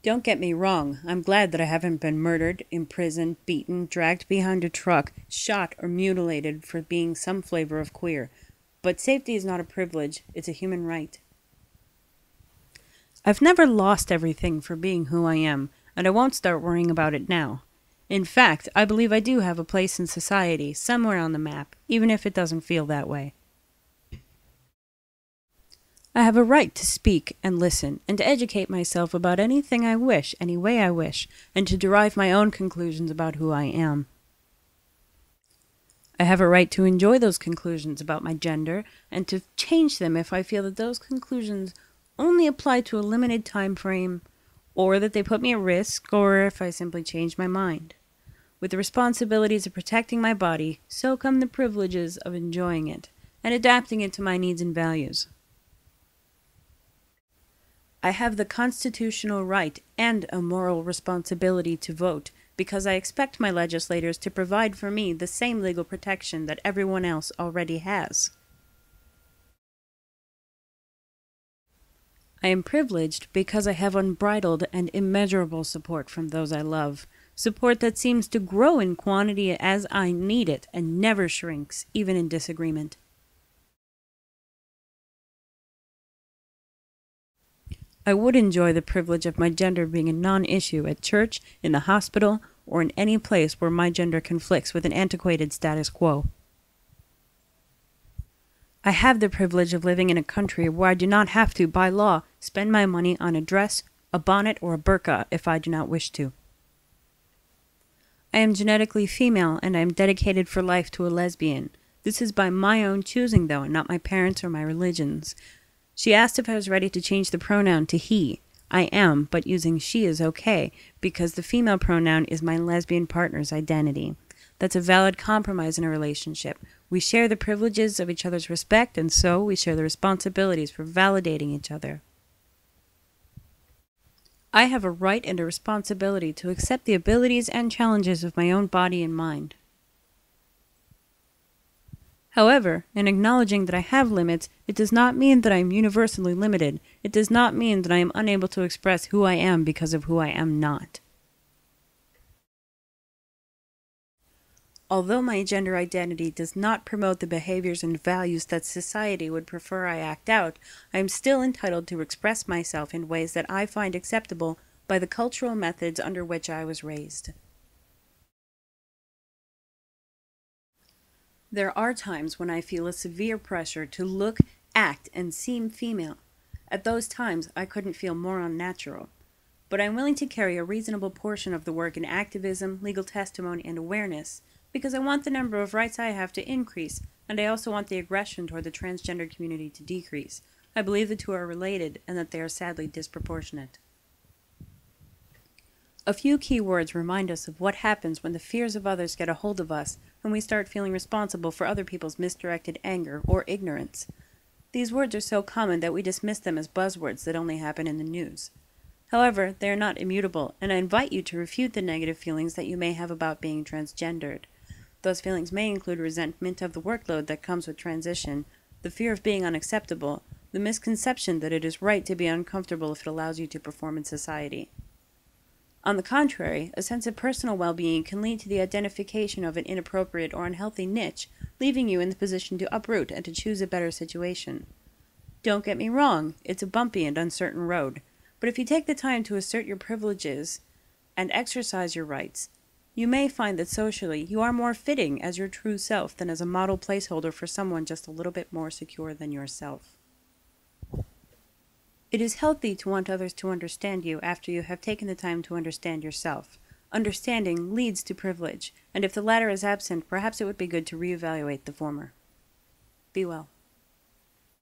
Don't get me wrong, I'm glad that I haven't been murdered, imprisoned, beaten, dragged behind a truck, shot, or mutilated for being some flavor of queer. But safety is not a privilege, it's a human right. I've never lost everything for being who I am, and I won't start worrying about it now. In fact, I believe I do have a place in society, somewhere on the map, even if it doesn't feel that way. I have a right to speak and listen, and to educate myself about anything I wish, any way I wish, and to derive my own conclusions about who I am. I have a right to enjoy those conclusions about my gender, and to change them if I feel that those conclusions only apply to a limited time frame, or that they put me at risk, or if I simply change my mind. With the responsibilities of protecting my body, so come the privileges of enjoying it, and adapting it to my needs and values. I have the constitutional right and a moral responsibility to vote because I expect my legislators to provide for me the same legal protection that everyone else already has. I am privileged because I have unbridled and immeasurable support from those I love, support that seems to grow in quantity as I need it and never shrinks, even in disagreement. I would enjoy the privilege of my gender being a non-issue at church, in the hospital, or in any place where my gender conflicts with an antiquated status quo. I have the privilege of living in a country where I do not have to, by law, spend my money on a dress, a bonnet, or a burqa if I do not wish to. I am genetically female, and I am dedicated for life to a lesbian. This is by my own choosing, though, and not my parents' or my religion's. She asked if I was ready to change the pronoun to he. I am, but using she is okay, because the female pronoun is my lesbian partner's identity. That's a valid compromise in a relationship. We share the privileges of each other's respect, and so we share the responsibilities for validating each other. I have a right and a responsibility to accept the abilities and challenges of my own body and mind. However, in acknowledging that I have limits, it does not mean that I am universally limited. It does not mean that I am unable to express who I am because of who I am not. Although my gender identity does not promote the behaviors and values that society would prefer I act out, I am still entitled to express myself in ways that I find acceptable by the cultural methods under which I was raised. There are times when I feel a severe pressure to look, act, and seem female. At those times, I couldn't feel more unnatural. But I'm willing to carry a reasonable portion of the work in activism, legal testimony, and awareness, because I want the number of rights I have to increase, and I also want the aggression toward the transgender community to decrease. I believe the two are related, and that they are sadly disproportionate. A few key words remind us of what happens when the fears of others get a hold of us and we start feeling responsible for other people's misdirected anger or ignorance. These words are so common that we dismiss them as buzzwords that only happen in the news. However, they are not immutable, and I invite you to refute the negative feelings that you may have about being transgendered. Those feelings may include resentment of the workload that comes with transition, the fear of being unacceptable, the misconception that it is right to be uncomfortable if it allows you to perform in society. On the contrary, a sense of personal well-being can lead to the identification of an inappropriate or unhealthy niche, leaving you in the position to uproot and to choose a better situation. Don't get me wrong, it's a bumpy and uncertain road, but if you take the time to assert your privileges and exercise your rights, you may find that socially you are more fitting as your true self than as a model placeholder for someone just a little bit more secure than yourself. It is healthy to want others to understand you after you have taken the time to understand yourself. Understanding leads to privilege, and if the latter is absent, perhaps it would be good to reevaluate the former. Be well.